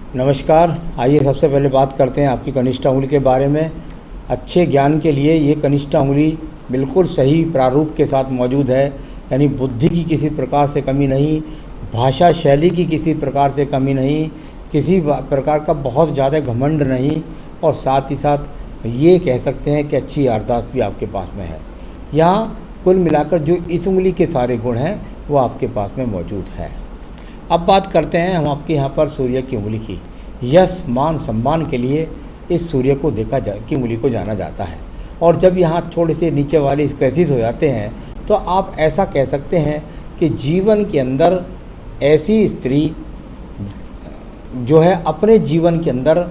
नमस्कार। आइए सबसे पहले बात करते हैं आपकी कनिष्ठा उंगली के बारे में। अच्छे ज्ञान के लिए ये कनिष्ठा उंगली बिल्कुल सही प्रारूप के साथ मौजूद है, यानी बुद्धि की किसी प्रकार से कमी नहीं, भाषा शैली की किसी प्रकार से कमी नहीं, किसी प्रकार का बहुत ज़्यादा घमंड नहीं, और साथ ही साथ ये कह सकते हैं कि अच्छी याददाश्त भी आपके पास में है। यहाँ कुल मिलाकर जो इस उंगली के सारे गुण हैं वो आपके पास में मौजूद है। अब बात करते हैं हम आपके यहाँ पर सूर्य की उंगली की। यश मान सम्मान के लिए इस सूर्य को की उंगली को जाना जाता है। और जब यहाँ थोड़े से नीचे वाले स्क्रैचेस हो जाते हैं तो आप ऐसा कह सकते हैं कि जीवन के अंदर ऐसी स्त्री जो है अपने जीवन के अंदर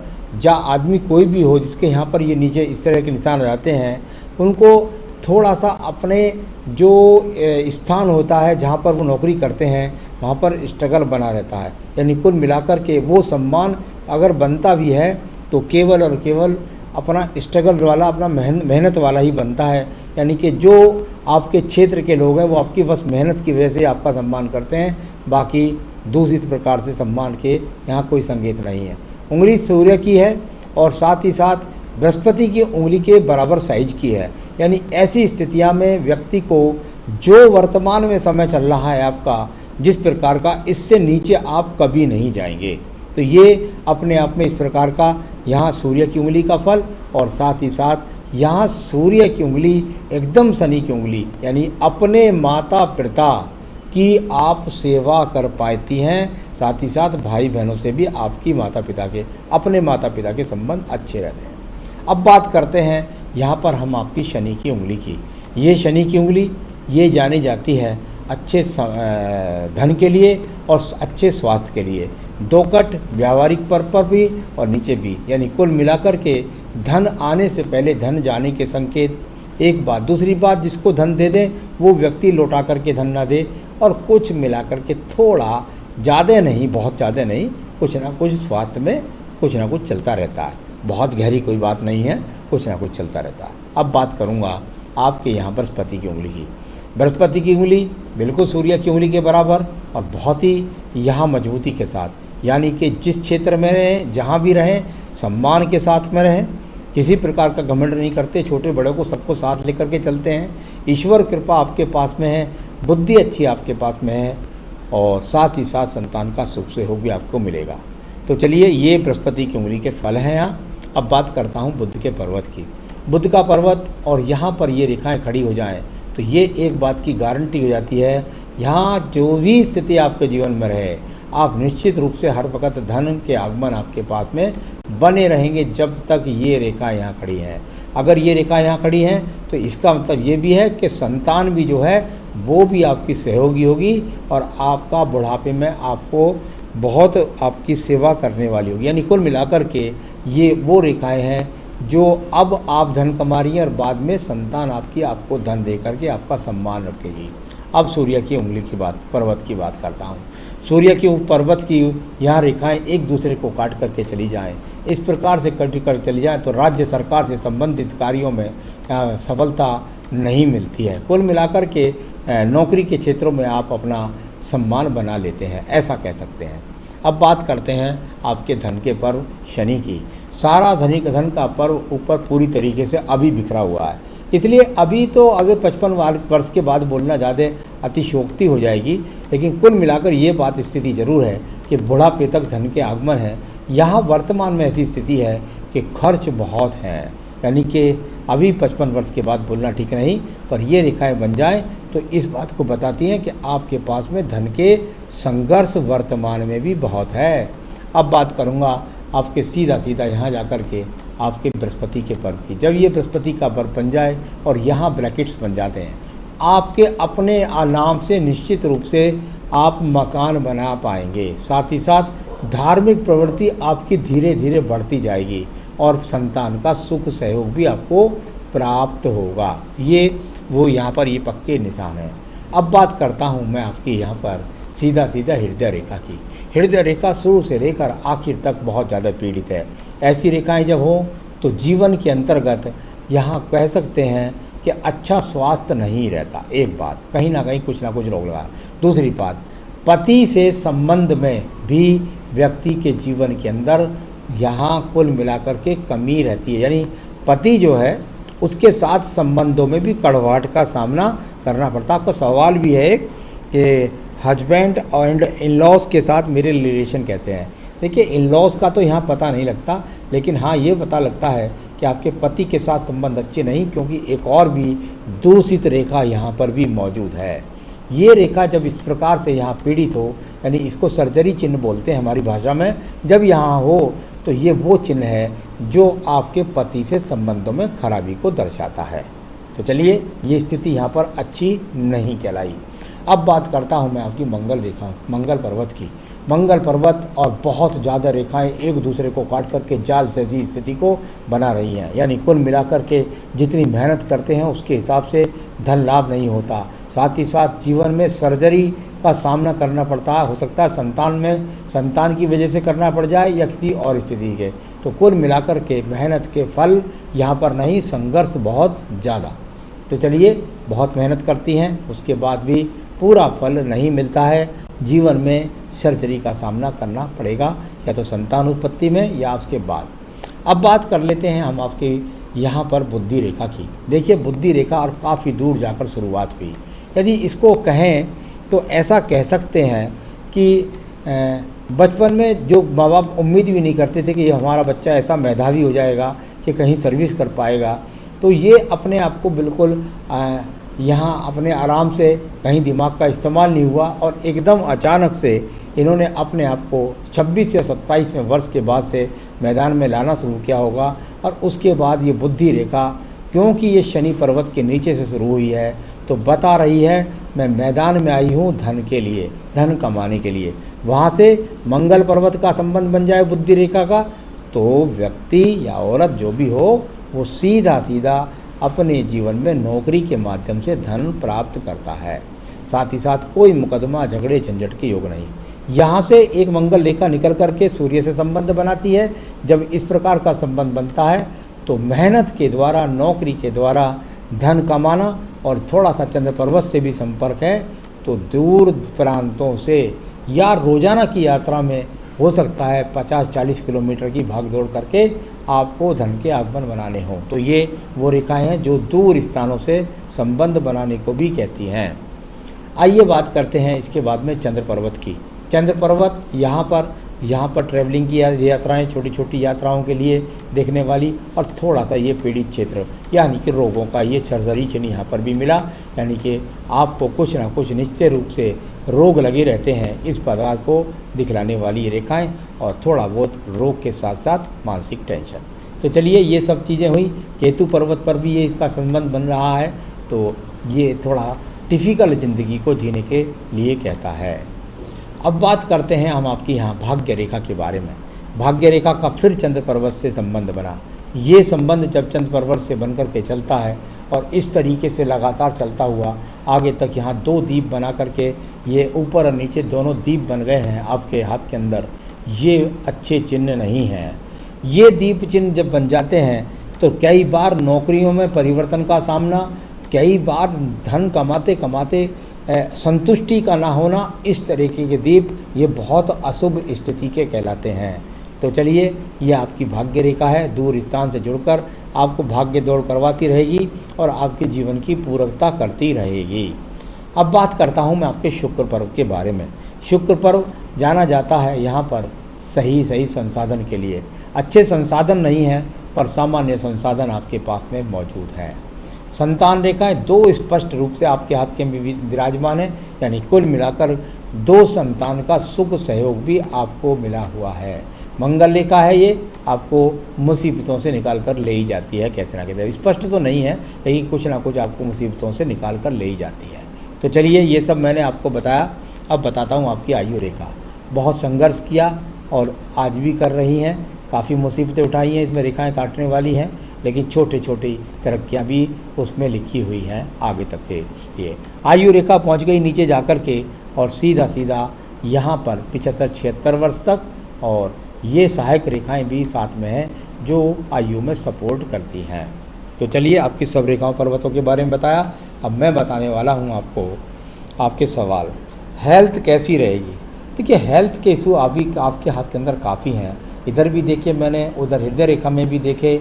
या आदमी कोई भी हो जिसके यहाँ पर ये नीचे इस तरह के निशान आ जाते हैं, उनको थोड़ा सा अपने जो स्थान होता है जहाँ पर वो नौकरी करते हैं वहाँ पर स्ट्रगल बना रहता है। यानी कुल मिलाकर के वो सम्मान अगर बनता भी है तो केवल और केवल अपना स्ट्रगल वाला, अपना मेहनत वाला ही बनता है। यानी कि जो आपके क्षेत्र के लोग हैं वो आपकी बस मेहनत की वजह से आपका सम्मान करते हैं, बाकी दूसरी प्रकार से सम्मान के यहाँ कोई संकेत नहीं है। उंगली सूर्य की है और साथ ही साथ बृहस्पति की उंगली के बराबर साइज की है। यानी ऐसी स्थितियाँ में व्यक्ति को जो वर्तमान में समय चल रहा है आपका जिस प्रकार का, इससे नीचे आप कभी नहीं जाएंगे। तो ये अपने आप में इस प्रकार का यहाँ सूर्य की उंगली का फल, और साथ ही साथ यहाँ सूर्य की उंगली एकदम शनि की उंगली, यानी अपने माता पिता की आप सेवा कर पाती हैं, साथ ही साथ भाई बहनों से भी आपकी अपने माता पिता के संबंध अच्छे रहते हैं। अब बात करते हैं यहाँ पर हम आपकी शनि की उंगली की। ये शनि की उंगली ये जानी जाती है अच्छे धन के लिए और अच्छे स्वास्थ्य के लिए, दो कट व्यावहारिक पर भी और नीचे भी, यानी कुल मिलाकर के धन आने से पहले धन जाने के संकेत। एक बात, दूसरी बात, जिसको धन दे दें वो व्यक्ति लौटा करके धन ना दे, और कुछ मिलाकर के थोड़ा ज़्यादा नहीं, बहुत ज़्यादा नहीं, कुछ ना कुछ स्वास्थ्य में कुछ ना कुछ चलता रहता है। बहुत गहरी कोई बात नहीं है, कुछ ना कुछ चलता रहता है। अब बात करूँगा आपके यहाँ बृहस्पति की उंगली की। बृहस्पति की उंगली बिल्कुल सूर्य की उंगली के बराबर और बहुत ही यहाँ मजबूती के साथ, यानी कि जिस क्षेत्र में रहें, जहाँ भी रहें, सम्मान के साथ में रहें, किसी प्रकार का घमंड नहीं करते, छोटे बड़े को सबको साथ लेकर के चलते हैं। ईश्वर कृपा आपके पास में है, बुद्धि अच्छी आपके पास में है, और साथ ही साथ संतान का सुख सहयोग भी आपको मिलेगा। तो चलिए, ये बृहस्पति की उंगली के फल हैं यहाँ। अब बात करता हूँ बुध के पर्वत की। बुध का पर्वत और यहाँ पर ये रेखाएँ खड़ी हो जाएँ तो ये एक बात की गारंटी हो जाती है, यहाँ जो भी स्थिति आपके जीवन में रहे, आप निश्चित रूप से हर वक्त धन के आगमन आपके पास में बने रहेंगे जब तक ये रेखा यहाँ खड़ी है। अगर ये रेखा यहाँ खड़ी है तो इसका मतलब ये भी है कि संतान भी जो है वो भी आपकी सहयोगी होगी, और आपका बुढ़ापे में आपको बहुत आपकी सेवा करने वाली होगी। यानी कुल मिलाकर के ये वो रेखाएँ हैं जो अब आप धन कमा रही हैं, और बाद में संतान आपको धन दे करके आपका सम्मान रखेगी। अब सूर्य की उंगली की बात, पर्वत की बात करता हूँ। सूर्य की पर्वत की यहाँ रेखाएं एक दूसरे को काट करके चली जाएं, इस प्रकार से कट कर चली जाएं तो राज्य सरकार से संबंधित कार्यों में सफलता नहीं मिलती है। कुल मिलाकर के नौकरी के क्षेत्रों में आप अपना सम्मान बना लेते हैं, ऐसा कह सकते हैं। अब बात करते हैं आपके धन के पर्व शनि की। सारा धन का पर्व ऊपर पूरी तरीके से अभी बिखरा हुआ है, इसलिए अभी तो अगर 55 वर्ष के बाद बोलना ज़्यादा अतिशयोक्ति हो जाएगी, लेकिन कुल मिलाकर ये बात स्थिति ज़रूर है कि बुढ़ापे तक धन के आगमन है। यहाँ वर्तमान में ऐसी स्थिति है कि खर्च बहुत हैं, यानी कि अभी 55 वर्ष के बाद बोलना ठीक नहीं, पर ये रेखाएं बन जाएं तो इस बात को बताती हैं कि आपके पास में धन के संघर्ष वर्तमान में भी बहुत है। अब बात करूँगा आपके सीधा यहाँ जा कर के आपके बृहस्पति के पर्व की। जब ये बृहस्पति का पर्व बन जाए और यहाँ ब्रैकेट्स बन जाते हैं, आपके अपने नाम से निश्चित रूप से आप मकान बना पाएंगे, साथ ही साथ धार्मिक प्रवृत्ति आपकी धीरे धीरे बढ़ती जाएगी, और संतान का सुख सहयोग भी आपको प्राप्त होगा। ये वो यहाँ पर ये पक्के निशान हैं। अब बात करता हूँ मैं आपकी यहाँ पर सीधा हृदय रेखा की। हृदय रेखा शुरू से लेकर आखिर तक बहुत ज़्यादा पीड़ित है। ऐसी रेखाएं जब हो तो जीवन के अंतर्गत यहाँ कह सकते हैं कि अच्छा स्वास्थ्य नहीं रहता। एक बात, कहीं ना कहीं कुछ ना कुछ रोग लगा। दूसरी बात, पति से संबंध में भी व्यक्ति के जीवन के अंदर यहाँ कुल मिलाकर के कमी रहती है, यानी पति जो है उसके साथ संबंधों में भी कड़वाहट का सामना करना पड़ता है। आपका सवाल भी है एक कि हस्बैंड एंड इन लॉज के साथ मेरे रिलेशन कैसे हैं। देखिए, इन लॉज का तो यहाँ पता नहीं लगता, लेकिन हाँ ये पता लगता है कि आपके पति के साथ संबंध अच्छे नहीं, क्योंकि एक और भी दूषित रेखा यहाँ पर भी मौजूद है। ये रेखा जब इस प्रकार से यहाँ पीड़ित हो, यानी इसको सर्जरी चिन्ह बोलते हैं हमारी भाषा में, जब यहाँ हो तो ये वो चिन्ह है जो आपके पति से संबंधों में खराबी को दर्शाता है। तो चलिए, ये स्थिति यहाँ पर अच्छी नहीं कहलाई। अब बात करता हूँ मैं आपकी मंगल रेखा, मंगल पर्वत की। मंगल पर्वत और बहुत ज़्यादा रेखाएं एक दूसरे को काट करके जाल जैसी स्थिति को बना रही हैं, यानी कुल मिलाकर के जितनी मेहनत करते हैं उसके हिसाब से धन लाभ नहीं होता। साथ ही साथ जीवन में सर्जरी का सामना करना पड़ता है, हो सकता है संतान की वजह से करना पड़ जाए या किसी और स्थिति के। तो कुल मिलाकर के मेहनत के फल यहाँ पर नहीं, संघर्ष बहुत ज़्यादा। तो चलिए, बहुत मेहनत करती हैं, उसके बाद भी पूरा फल नहीं मिलता है। जीवन में सर्जरी का सामना करना पड़ेगा, या तो संतान उत्पत्ति में या उसके बाद। अब बात कर लेते हैं हम आपके यहाँ पर बुद्धि रेखा की। देखिए, बुद्धि रेखा और काफ़ी दूर जाकर शुरुआत हुई। यदि इसको कहें तो ऐसा कह सकते हैं कि बचपन में जो माँ बाप उम्मीद भी नहीं करते थे कि हमारा बच्चा ऐसा मेधावी हो जाएगा कि कहीं सर्विस कर पाएगा, तो ये अपने आप को बिल्कुल यहाँ अपने आराम से कहीं दिमाग का इस्तेमाल नहीं हुआ और एकदम अचानक से इन्होंने अपने आप को 26 या 27वें वर्ष के बाद से मैदान में लाना शुरू किया होगा। और उसके बाद ये बुद्धि रेखा, क्योंकि ये शनि पर्वत के नीचे से शुरू हुई है, तो बता रही है मैं मैदान में आई हूँ धन के लिए, धन कमाने के लिए। वहाँ से मंगल पर्वत का संबंध बन जाए बुद्धि रेखा का, तो व्यक्ति या औरत जो भी हो वो सीधा सीधा अपने जीवन में नौकरी के माध्यम से धन प्राप्त करता है। साथ ही साथ कोई मुकदमा झगड़े झंझट के योग नहीं। यहाँ से एक मंगल रेखा निकल करके सूर्य से संबंध बनाती है। जब इस प्रकार का संबंध बनता है तो मेहनत के द्वारा, नौकरी के द्वारा धन कमाना, और थोड़ा सा चंद्र पर्वत से भी संपर्क है तो दूर प्रांतों से या रोजाना की यात्रा में हो सकता है 50-40 किलोमीटर की भागदौड़ करके आपको धन के आगमन बनाने हों। तो ये वो रेखाएं हैं जो दूर स्थानों से संबंध बनाने को भी कहती हैं। आइए बात करते हैं इसके बाद में चंद्र पर्वत की। चंद्र पर्वत यहाँ पर ट्रैवलिंग की यात्राएं, छोटी छोटी यात्राओं के लिए देखने वाली, और थोड़ा सा ये पीड़ित क्षेत्र यानी कि रोगों का ये सर्जरी चिन्ह यहाँ पर भी मिला, यानी कि आपको कुछ ना कुछ निश्चित रूप से रोग लगे रहते हैं, इस प्रकार को दिखलाने वाली रेखाएं, और थोड़ा बहुत रोग के साथ साथ मानसिक टेंशन। तो चलिए, ये सब चीज़ें हुई। केतु पर्वत पर भी ये इसका संबंध बन रहा है, तो ये थोड़ा डिफ़िकल्ट ज़िंदगी को जीने के लिए कहता है। अब बात करते हैं हम आपकी यहाँ भाग्य रेखा के बारे में। भाग्य रेखा का फिर चंद्र पर्वत से संबंध बना। ये संबंध जब चंद्र पर्वत से बनकर के चलता है और इस तरीके से लगातार चलता हुआ आगे तक, यहाँ 2 द्वीप बना करके ये ऊपर और नीचे दोनों द्वीप बन गए हैं आपके हाथ के अंदर, ये अच्छे चिन्ह नहीं हैं। ये द्वीप चिन्ह जब बन जाते हैं तो कई बार नौकरियों में परिवर्तन का सामना, कई बार धन कमाते कमाते संतुष्टि का ना होना, इस तरीके के द्वीप ये बहुत अशुभ स्थिति के कहलाते हैं। तो चलिए, ये आपकी भाग्य रेखा है, दूर स्थान से जुड़कर आपको भाग्य दौड़ करवाती रहेगी और आपके जीवन की पूरकता करती रहेगी। अब बात करता हूँ मैं आपके शुक्र पर्व के बारे में। शुक्र पर्व जाना जाता है यहाँ पर सही संसाधन के लिए। अच्छे संसाधन नहीं है पर सामान्य संसाधन आपके पास में मौजूद है। संतान रेखाएं 2 स्पष्ट रूप से आपके हाथ के में विराजमान है, यानी कुल मिलाकर 2 संतान का सुख सहयोग भी आपको मिला हुआ है। मंगल रेखा है, ये आपको मुसीबतों से निकाल कर ले ही जाती है, कैसे ना कैसे। स्पष्ट तो नहीं है, लेकिन कुछ ना कुछ आपको मुसीबतों से निकाल कर ले ही जाती है। तो चलिए, ये सब मैंने आपको बताया। अब बताता हूँ आपकी आयु रेखा। बहुत संघर्ष किया और आज भी कर रही हैं, काफ़ी मुसीबतें उठाई हैं, इसमें रेखाएँ काटने वाली हैं, लेकिन छोटी छोटी तरक्कियाँ भी उसमें लिखी हुई हैं आगे तक के लिए। आयु रेखा पहुँच गई नीचे जाकर के और सीधा यहाँ पर 75-76 वर्ष तक, और ये सहायक रेखाएं भी साथ में हैं जो आयु में सपोर्ट करती हैं। तो चलिए, आपकी सब रेखाओं पर्वतों के बारे में बताया। अब मैं बताने वाला हूँ आपको आपके सवाल। हेल्थ कैसी रहेगी? देखिए, हेल्थ के इशू अभी आपके हाथ के अंदर काफ़ी हैं। इधर भी देखिए मैंने, उधर हृदय रेखा में भी देखे,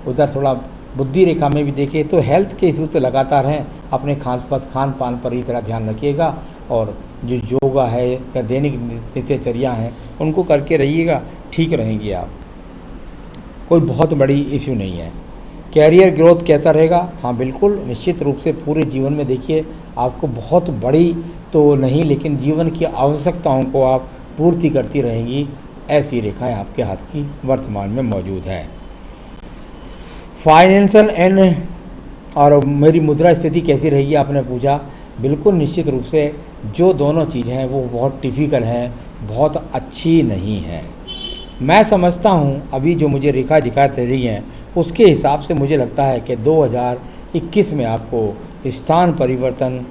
उधर थोड़ा बुद्धि रेखा में भी देखे, तो हेल्थ के इशू तो लगातार हैं। अपने खान पान पर ही थोड़ा ध्यान रखिएगा, और जो योगा है या दैनिक नित्यचर्या हैं उनको करके रहिएगा, ठीक रहेंगे आप। कोई बहुत बड़ी इश्यू नहीं है। कैरियर ग्रोथ कैसा रहेगा? हाँ बिल्कुल, निश्चित रूप से पूरे जीवन में देखिए आपको बहुत बड़ी तो नहीं, लेकिन जीवन की आवश्यकताओं को आप पूर्ति करती रहेंगी, ऐसी रेखाएं आपके हाथ की वर्तमान में मौजूद है। फाइनेंशियल एंड और मेरी मुद्रा स्थिति कैसी रहेगी आपने पूछा। बिल्कुल निश्चित रूप से जो दोनों चीज़ें हैं वो बहुत टिपिकल हैं, बहुत अच्छी नहीं हैं। मैं समझता हूँ अभी जो मुझे रेखा दिखाई दे रही हैं उसके हिसाब से मुझे लगता है कि 2021 में आपको स्थान परिवर्तन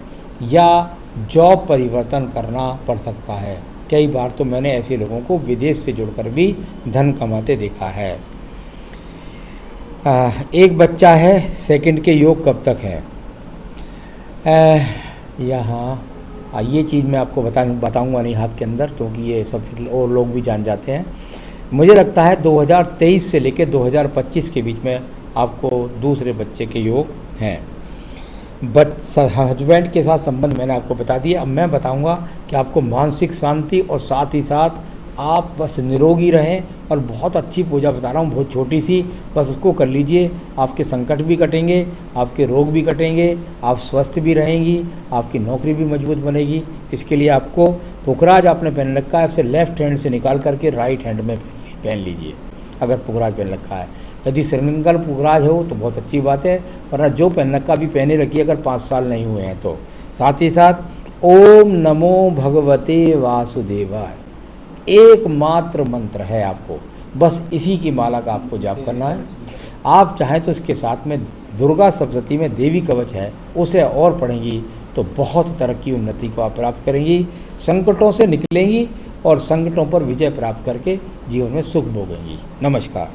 या जॉब परिवर्तन करना पड़ सकता है। कई बार तो मैंने ऐसे लोगों को विदेश से जुड़कर भी धन कमाते देखा है। एक बच्चा है, सेकंड के योग कब तक है? यहाँ ये चीज़ मैं आपको बताऊंगा नहीं हाथ के अंदर, क्योंकि ये सब और लोग भी जान जाते हैं। मुझे लगता है 2023 से लेकर 2025 के बीच में आपको दूसरे बच्चे के योग हैं। हस्बैंड के साथ संबंध मैंने आपको बता दिया। अब मैं बताऊंगा कि आपको मानसिक शांति और साथ ही साथ आप बस निरोगी रहें, और बहुत अच्छी पूजा बता रहा हूँ, बहुत छोटी सी, बस उसको कर लीजिए। आपके संकट भी कटेंगे, आपके रोग भी कटेंगे, आप स्वस्थ भी रहेंगी, आपकी नौकरी भी मजबूत बनेगी। इसके लिए आपको पुखराज आपने पहन रखा है, उसे लेफ्ट हैंड से निकाल करके राइट हैंड में पहन लीजिए, अगर पुखराज पहन रखा है। यदि श्रृंगल पुखराज हो तो बहुत अच्छी बात है, वरना जो पहन रखा अभी पहने रखिए अगर 5 साल नहीं हुए हैं तो। साथ ही साथ ओम नमो भगवते वासुदेवाय एकमात्र मंत्र है, आपको बस इसी की माला का आपको जाप करना है। आप चाहें तो इसके साथ में दुर्गा सप्तशती में देवी कवच है, उसे और पढ़ेंगी तो बहुत तरक्की उन्नति को आप प्राप्त करेंगी, संकटों से निकलेंगी और संकटों पर विजय प्राप्त करके जीवन में सुख भोगेंगी। नमस्कार।